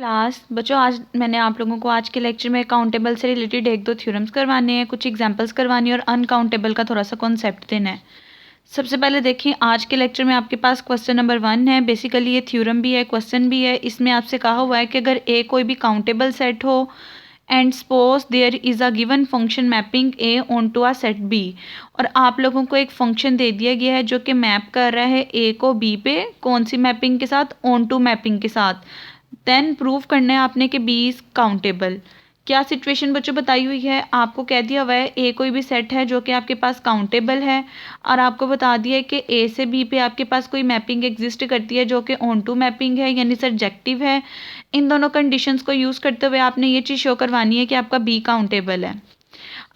Class बच्चों, आज मैंने आप लोगों को आज के लेक्चर में काउंटेबल से रिलेटेड एक दो थ्योरम्स करवाने हैं, कुछ एग्जांपल्स करवानी है और अनकाउंटेबल का थोड़ा सा कॉन्सेप्ट देना है। सबसे पहले देखिए, आज के लेक्चर में आपके पास क्वेश्चन नंबर 1 है। बेसिकली ये थ्योरम भी है, क्वेश्चन भी है। इसमें आपसे कहा हुआ है कि अगर ए कोई भी काउंटेबल सेट हो and suppose there is a given function mapping A onto a set B, और आप लोगों को एक फंक्शन दे दिया गया है जो कि मैप कर रहा है ए को बी पे, कौन सी मैपिंग के साथ, ऑन टू मैपिंग के साथ। देन प्रूव करना है आपने कि बी इज़ काउंटेबल। क्या सिचुएशन बच्चों बताई हुई है, आपको कह दिया हुआ है ए कोई भी सेट है जो कि आपके पास काउंटेबल है, और आपको बता दिया है कि ए से बी पे आपके पास कोई मैपिंग एग्जिस्ट करती है जो कि ऑन टू मैपिंग है, यानी सर्जेक्टिव है। इन दोनों कंडीशंस को यूज़ करते हुए आपने ये चीज़ शो करवानी है कि आपका बी काउंटेबल है।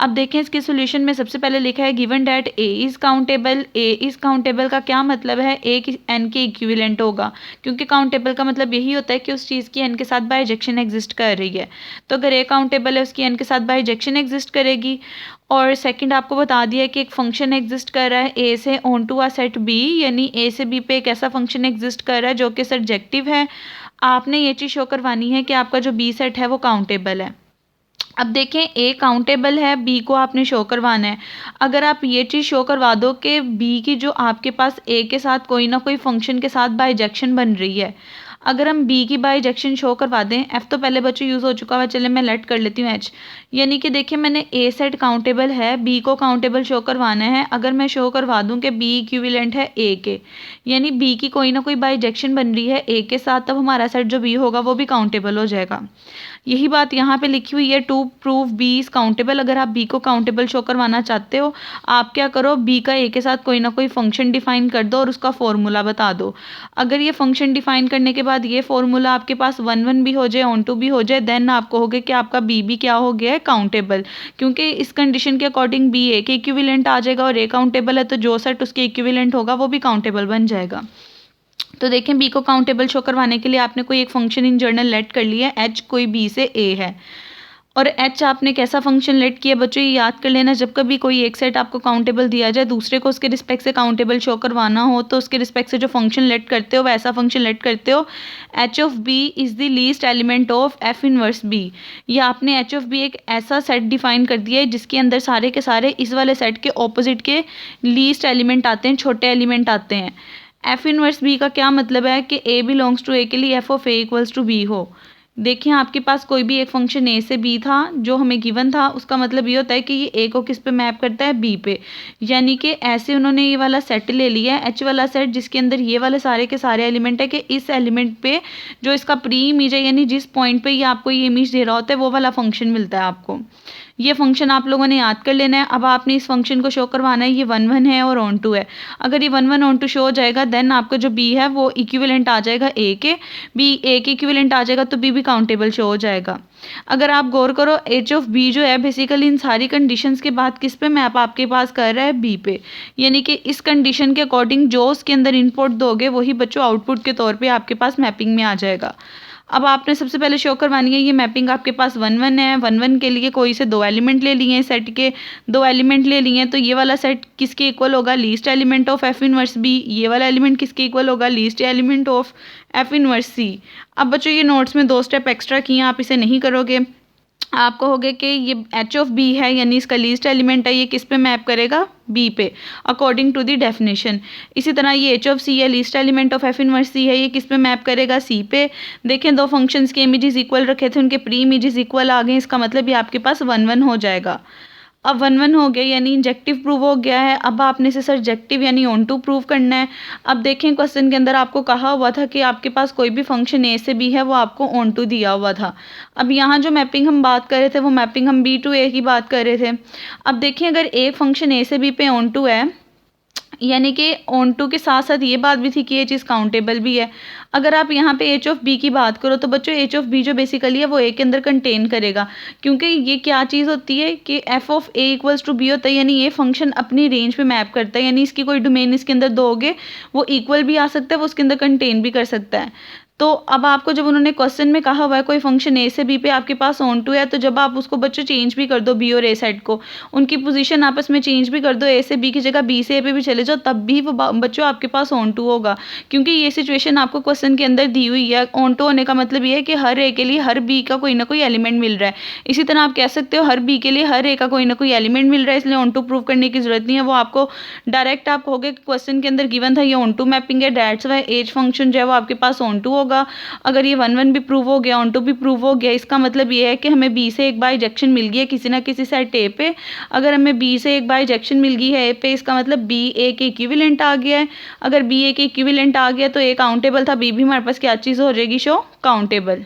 अब देखें, इसके सॉल्यूशन में सबसे पहले लिखा है given that A is countable. A is countable का क्या मतलब है, ए की एन के इक्विवेलेंट होगा, क्योंकि काउंटेबल का मतलब यही होता है कि उस चीज़ की एन के साथ बाइजेक्शन एग्जिस्ट कर रही है। तो अगर ए काउंटेबल है, उसकी एन के साथ बाइजेक्शन एग्जिस्ट करेगी। और सेकंड आपको बता दिया है कि एक फंक्शन एग्जिस्ट कर रहा है ए से onto a set B, यानी ए से बी पे एक ऐसा फंक्शन एग्जिस्ट कर रहा है जो कि सर्जेक्टिव है। आपने ये चीज़ शो करवानी है कि आपका जो बी सेट है वो काउंटेबल है। अब देखें, ए काउंटेबल है, बी को आपने शो करवाना है। अगर आप ये चीज़ शो करवा दो कि बी की जो आपके पास ए के साथ कोई ना कोई फंक्शन के साथ बाइजेक्शन बन रही है, अगर हम बी की बाइजेक्शन शो करवा दें, एफ तो पहले बच्चों यूज़ हो चुका हुआ, चले मैं लेट कर लेती हूँ एच। यानी कि देखिए, मैंने ए सेट काउंटेबल है, बी को काउंटेबल शो करवाना है। अगर मैं शो करवा दूँ कि बी इक्विवेलेंट है ए के, यानी बी की कोई ना कोई बाइजेक्शन बन रही है ए के साथ, तब हमारा सेट जो बी होगा वो भी काउंटेबल हो जाएगा। यही बात यहाँ पे लिखी हुई है, to prove B is countable. अगर आप बी को काउंटेबल शो करवाना चाहते हो, आप क्या करो, बी का ए के साथ कोई ना कोई फंक्शन डिफाइन कर दो और उसका फॉर्मूला बता दो। अगर ये फंक्शन डिफाइन करने के बाद ये फॉर्मूला आपके पास 1 भी हो जाए, ऑन टू भी हो जाए, देन आपको हो गया कि आपका बी भी क्या हो गया है, काउंटेबल। क्योंकि इस कंडीशन के अकॉर्डिंग बी ए के इक्विवेलेंट आ जाएगा और ए काउंटेबल है, तो जो सेट उसके इक्विवेलेंट होगा वो भी काउंटेबल बन जाएगा। तो देखें, बी को काउंटेबल शो करवाने के लिए आपने कोई एक फंक्शन इन जर्नल लेट कर लिया है, एच कोई बी से ए है। और एच आपने कैसा फंक्शन लेट किया बच्चों, ये याद कर लेना। जब कभी कोई एक सेट आपको काउंटेबल दिया जाए, दूसरे को उसके रिस्पेक्ट से काउंटेबल शो करवाना हो, तो उसके रिस्पेक्ट से जो फंक्शन लेट करते हो वैसा फंक्शन लेट करते हो। H of B is the least element of F inverse B. ये आपने एच ऑफ बी एक ऐसा सेट डिफाइन कर दिया है जिसके अंदर सारे के सारे इस वाले सेट के ऑपोजिट के लीस्ट एलिमेंट आते हैं, छोटे एलिमेंट आते हैं। एफ इनवर्स बी का क्या मतलब है कि ए बिलोंग्स टू ए के लिए F of A equals to B हो। देखिए, आपके पास कोई भी एक फंक्शन ए से बी था जो हमें गिवन था, उसका मतलब ये होता है कि ये ए को किस पे मैप करता है, बी पे। यानी कि ऐसे उन्होंने ये वाला सेट ले लिया है, एच वाला सेट, जिसके अंदर ये वाले सारे के सारे एलिमेंट है, कि इस एलिमेंट पे जो इसका प्री इमेज है, यानी जिस पॉइंट पे ये आपको ये इमेज दे रहा होता है, वो वाला फंक्शन मिलता है आपको। ये फंक्शन आप लोगों ने याद कर लेना है। अब आपने इस फंक्शन को शो करवाना है, ये 1 है और ऑन टू है। अगर ये 1 ऑन टू शो हो जाएगा, देन आपका जो बी है वो इक्विवेलेंट आ जाएगा ए के, बी ए के इक्विवेलेंट आ जाएगा, तो बी भी काउंटेबल शो हो जाएगा। अगर आप गौर करो, एच ऑफ बी जो है बेसिकली इन सारी कंडीशंस के बाद किस पे मैप आपके पास कर रहा है, बी पे। यानी कि इस कंडीशन के अकॉर्डिंग जो उसके अंदर इनपुट दोगे वही बच्चों आउटपुट के तौर पे आपके पास मैपिंग में आ जाएगा। अब आपने सबसे पहले शो करवानी है, ये मैपिंग आपके पास 1 है। 1 के लिए कोई से 2 एलिमेंट ले लिए हैं, सेट के 2 एलिमेंट ले लिए हैं, तो ये वाला सेट किसके इक्वल होगा, least element of F inverse B. ये वाला एलिमेंट किसके इक्वल होगा, least element of F inverse C. अब बच्चों, ये नोट्स में 2 स्टेप एक्स्ट्रा किए, आप इसे नहीं करोगे। आप कहोगे कि ये एच ऑफ बी है, यानी इसका लीस्ट एलिमेंट है, ये किस पे मैप करेगा, बी पे, अकॉर्डिंग टू द डेफिनेशन। इसी तरह ये एच ऑफ सी है, least element of F inverse C है, ये किस पे मैप करेगा, सी पे। देखें, 2 फंक्शंस के इमेजेस इक्वल रखे थे, उनके प्री इमेजेस इक्वल आ गए, इसका मतलब ये आपके पास 1 हो जाएगा। अब 1 हो गया, यानी इंजेक्टिव प्रूव हो गया है। अब आपने इसे सर्जेक्टिव यानी ऑन टू प्रूव करना है। अब देखें, क्वेश्चन के अंदर आपको कहा हुआ था कि आपके पास कोई भी फंक्शन ए से बी है, वो आपको ऑन टू दिया हुआ था। अब यहाँ जो मैपिंग हम बात कर रहे थे, वो मैपिंग हम बी टू ए की बात कर रहे थे। अब देखिए, अगर एक फंक्शन ए से बी पे ऑन टू है, यानी कि ऑन टू के साथ साथ ये बात भी थी कि ये चीज़ काउंटेबल भी है। अगर आप यहाँ पे एच ऑफ बी की बात करो, तो बच्चों एच ऑफ बी जो बेसिकली है वो ए के अंदर कंटेन करेगा, क्योंकि ये क्या चीज़ होती है कि F of A equals to B होता है, यानी ये फंक्शन अपनी रेंज पे मैप करता है, यानी इसकी कोई डोमेन इसके अंदर दोगे वो इक्वल भी आ सकता है, वो उसके अंदर कंटेन भी कर सकता है। तो अब आपको जब उन्होंने क्वेश्चन में कहा हुआ है कोई फंक्शन ए से बी पे आपके पास ऑन टू है, तो जब आप उसको बच्चों चेंज भी कर दो बी और ए साइड को, उनकी पोजीशन आपस में चेंज भी कर दो, ए से बी की जगह बी से ए पे भी चले जाओ, तब भी वो बच्चों आपके पास ऑन टू होगा, क्योंकि ये सिचुएशन आपको क्वेश्चन के अंदर दी हुई है। ऑन टू होने का मतलब ये है कि हर ए के लिए हर बी का कोई ना कोई एलिमेंट मिल रहा है। इसी तरह आप कह सकते हो हर बी के लिए हर ए का कोई ना कोई एलिमेंट मिल रहा है, इसलिए ऑन टू प्रूव करने की जरूरत नहीं है। वो आपको डायरेक्ट आप कहोगे क्वेश्चन के अंदर गिवन था ये ऑन टू मैपिंग है, दैट्स वाई एज फंक्शन जो है वो आपके पास ऑन टू होगा। अगर ये 1 1 भी प्रूव हो गया, ऑन टू भी प्रूव हो गया, इसका मतलब ये है कि हमें बी से एक बाइजेक्शन मिल गई है किसी ना किसी सेट ए पे। अगर हमें बी से एक बाइजेक्शन मिल गई है ए पे, इसका मतलब बी ए के इक्विवेलेंट आ गया है। अगर बी ए के इक्विवेलेंट आ गया तो ए काउंटेबल था, बी भी हमारे पास क्या चीज़ हो जाएगी, शो काउंटेबल।